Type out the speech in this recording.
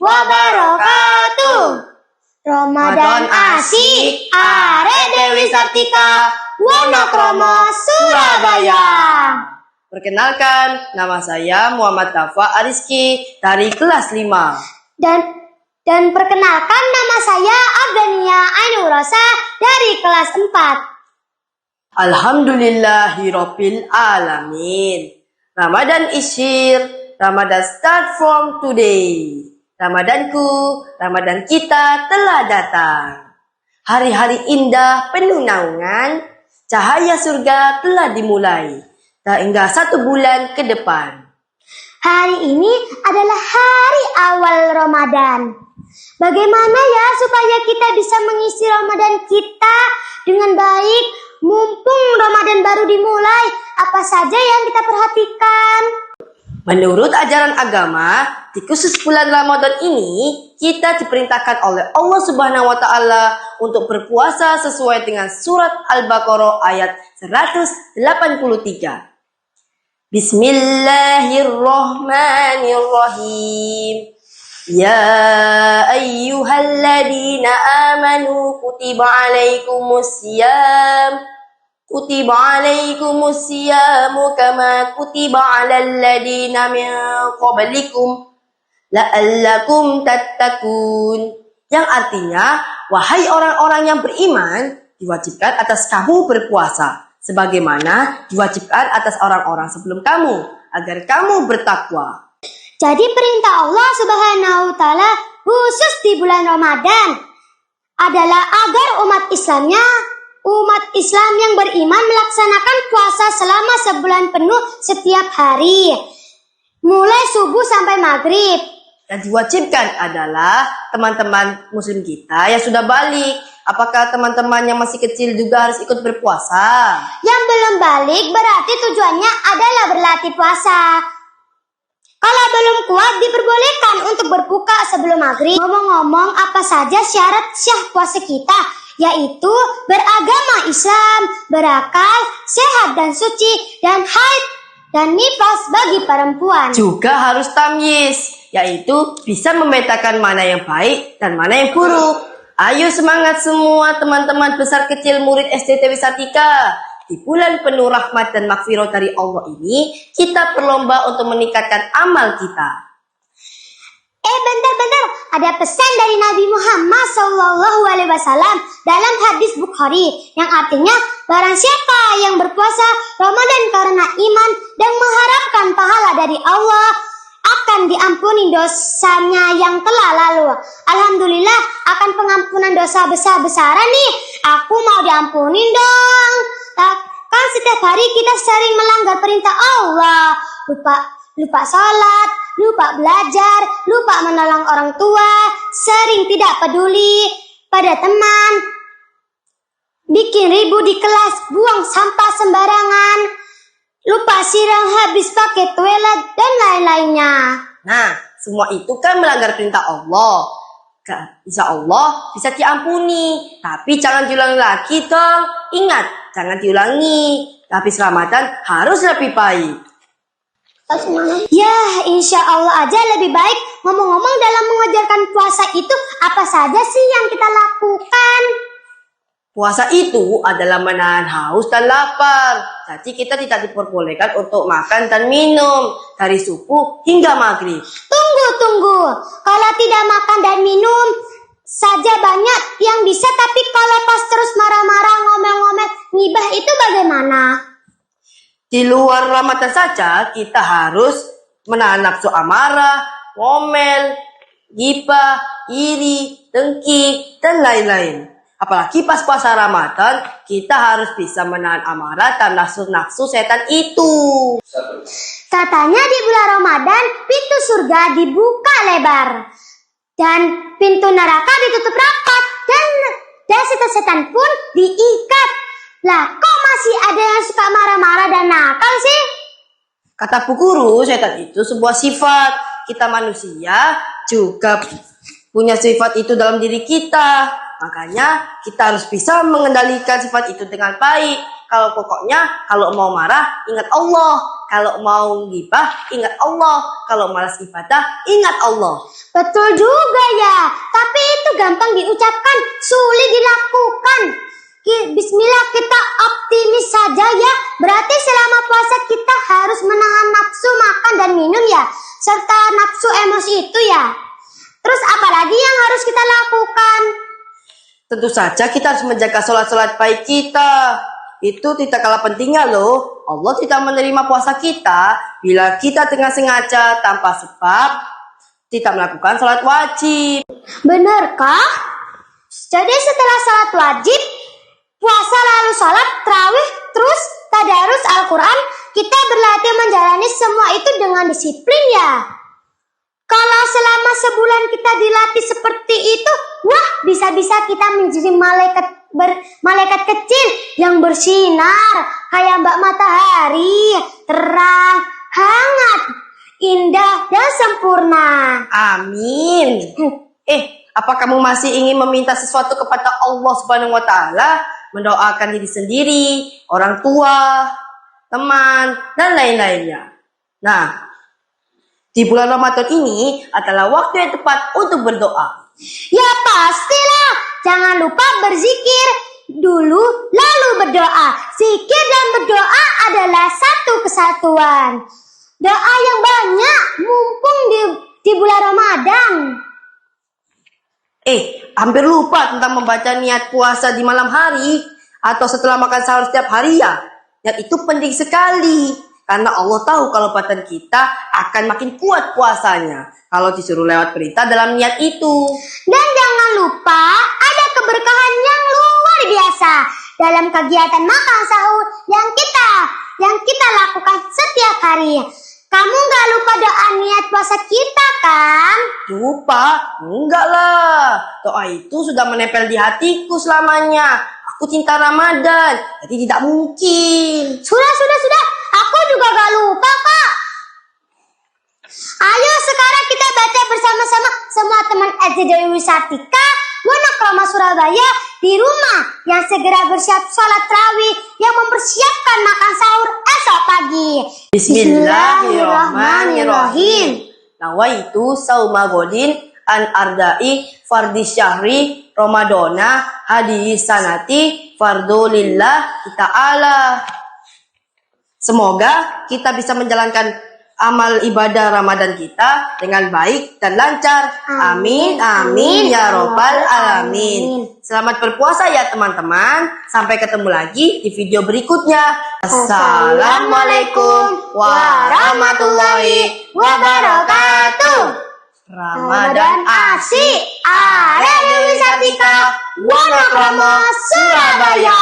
wabarakatuh. Ramadan asik, are Dewi Sartika, Wonokromo, Surabaya. Perkenalkan, nama saya Muhammad Dafa Ariski dari kelas 5. Dan perkenalkan, nama saya Abdania Ainur Rosa dari kelas 4. Alhamdulillahirabbil alamin. Ramadan is here. Ramadan start from today. Ramadanku, Ramadan kita telah datang. Hari-hari indah penuh naungan, cahaya surga telah dimulai. Tak hingga 1 bulan ke depan. Hari ini adalah hari awal Ramadan. Bagaimana ya supaya kita bisa mengisi Ramadan kita dengan baik? Mumpung Ramadan baru dimulai, apa saja yang kita perhatikan? Menurut ajaran agama, di khusus bulan Ramadan ini, kita diperintahkan oleh Allah Subhanahu wa Ta'ala untuk berpuasa sesuai dengan surat Al-Baqarah ayat 183. Bismillahirrahmanirrahim. Ya ayyuhalladzina amanu kutiba alaikumusyamu kama kutiba alal ladzina min qablikum la'allakum tattaqun. Yang artinya, wahai orang-orang yang beriman, diwajibkan atas kamu berpuasa sebagaimana diwajibkan atas orang-orang sebelum kamu agar kamu bertakwa. Jadi perintah Allah Subhanahu wa Ta'ala khusus di bulan Ramadan adalah agar umat Islam yang beriman melaksanakan puasa selama sebulan penuh setiap hari, mulai subuh sampai maghrib. Yang diwajibkan adalah teman-teman muslim kita yang sudah balik. Apakah teman-teman yang masih kecil juga harus ikut berpuasa? Yang belum balik berarti tujuannya adalah berlatih puasa. Kalau belum kuat diperbolehkan untuk berbuka sebelum maghrib. Ngomong-ngomong, apa saja syarat syah puasa kita? Yaitu beragama Islam, berakal, sehat dan suci, dan haid dan nifas bagi perempuan. Juga harus tamyiz, yaitu bisa membedakan mana yang baik dan mana yang buruk. Ayo semangat semua teman-teman besar kecil murid SD Dewi Sartika. Di bulan penuh rahmat dan maghfirah dari Allah ini, kita berlomba untuk meningkatkan amal kita. Bentar, ada pesan dari Nabi Muhammad SAW dalam hadis Bukhari yang artinya barang siapa yang berpuasa Ramadan karena iman dan mengharapkan pahala dari Allah akan diampuni dosanya yang telah lalu. Alhamdulillah akan pengampunan dosa besar-besaran nih. Aku mau diampunin dong. Kan setiap hari kita sering melanggar perintah Allah. Lupa sholat, lupa belajar, lupa menolong orang tua, sering tidak peduli pada teman, bikin ribut di kelas, buang sampah sembarangan, lupa siram habis pakai toilet, dan lain-lainnya. Nah, semua itu kan melanggar perintah Allah. Insya Allah bisa diampuni, tapi jangan diulangi lagi dong. Ingat, jangan diulangi. Habis Ramadan harus lebih baik. Ya, insya Allah aja lebih baik. Ngomong-ngomong, dalam mengajarkan puasa itu apa saja sih yang kita lakukan? Puasa itu adalah menahan haus dan lapar. Jadi kita tidak diperbolehkan untuk makan dan minum dari subuh hingga maghrib. Tunggu. Kalau tidak makan dan minum saja banyak yang bisa, tapi kalau pas terus marah-marah, ngomel-ngomel, ngibah itu bagaimana? Di luar Ramadan saja kita harus menahan nafsu amarah, ngomel, gibah, iri, dengki, dan lain-lain. Apalagi pas puasa Ramadan, kita harus bisa menahan amarah dan nafsu setan itu. Katanya di bulan Ramadan, pintu surga dibuka lebar. Dan pintu neraka ditutup rapat. Dan setan-setan pun diikat. Lah, kok masih ada yang suka marah-marah dan nakal sih? Kata Bu Guru, setan itu sebuah sifat. Kita manusia juga punya sifat itu dalam diri kita. Makanya kita harus bisa mengendalikan sifat itu dengan baik. Kalau mau marah, ingat Allah. Kalau mau gibah, ingat Allah. Kalau malas ibadah, ingat Allah. Betul juga ya, tapi itu gampang diucapkan, sulit dilakukan. Bismillah, kita optimis saja ya. Berarti selama puasa kita harus menahan nafsu makan dan minum ya, serta nafsu emosi itu ya. Terus apalagi yang harus kita lakukan? Tentu saja kita harus menjaga sholat-sholat baik kita. Itu tidak kalah pentingnya loh. Allah tidak menerima puasa kita bila kita dengan sengaja tanpa sebab tidak melakukan sholat wajib. Benarkah? Jadi setelah sholat wajib, puasa lalu sholat tarawih, terus tadarus Al-Quran, kita berlatih menjalani semua itu dengan disiplin ya. Kalau selama sebulan kita dilatih seperti itu, wah bisa-bisa kita menjadi malaikat kecil yang bersinar kayak mbak matahari, terang, hangat, indah dan sempurna. Amin. Apa kamu masih ingin meminta sesuatu kepada Allah Subhanahu wa Ta'ala? Mendoakan diri sendiri, orang tua, teman, dan lain-lainnya. Nah, di bulan Ramadan ini adalah waktu yang tepat untuk berdoa. Ya pastilah, jangan lupa berzikir dulu lalu berdoa. Zikir dan berdoa adalah satu kesatuan. Doa yang banyak mumpung di bulan Ramadan. Hampir lupa tentang membaca niat puasa di malam hari atau setelah makan sahur setiap hari ya. Niat itu penting sekali. Karena Allah tahu kalau badan kita akan makin kuat puasanya kalau disuruh lewat perintah dalam niat itu. Dan jangan lupa ada keberkahan yang luar biasa dalam kegiatan makan sahur yang kita lakukan setiap hari. Kamu gak lupa doa niat puasa kita kan? Lupa? Enggak lah. Doa itu sudah menempel di hatiku selamanya. Aku cinta Ramadan, jadi tidak mungkin. Sudah. Aku juga gak lupa, Kak. Ayo sekarang kita baca bersama-sama semua teman SD Dewi Sartika, Wonokromo Surabaya di rumah yang segera bersiap sholat tarawih yang mempersiapkan makan sahur esok pagi. Bismillahirrahmanirrahim. Nawaitu sauma godin an ardai fardhi syahri Ramadana hadihi sanati fardulillah ta'ala. Semoga kita bisa menjalankan amal ibadah Ramadan kita dengan baik dan lancar. Amin, amin, ya robbal alamin. Selamat berpuasa ya teman-teman. Sampai ketemu lagi di video berikutnya. Assalamualaikum warahmatullahi wabarakatuh. Ramadan asik, area Dewi Sartika, Wonokromo, Surabaya.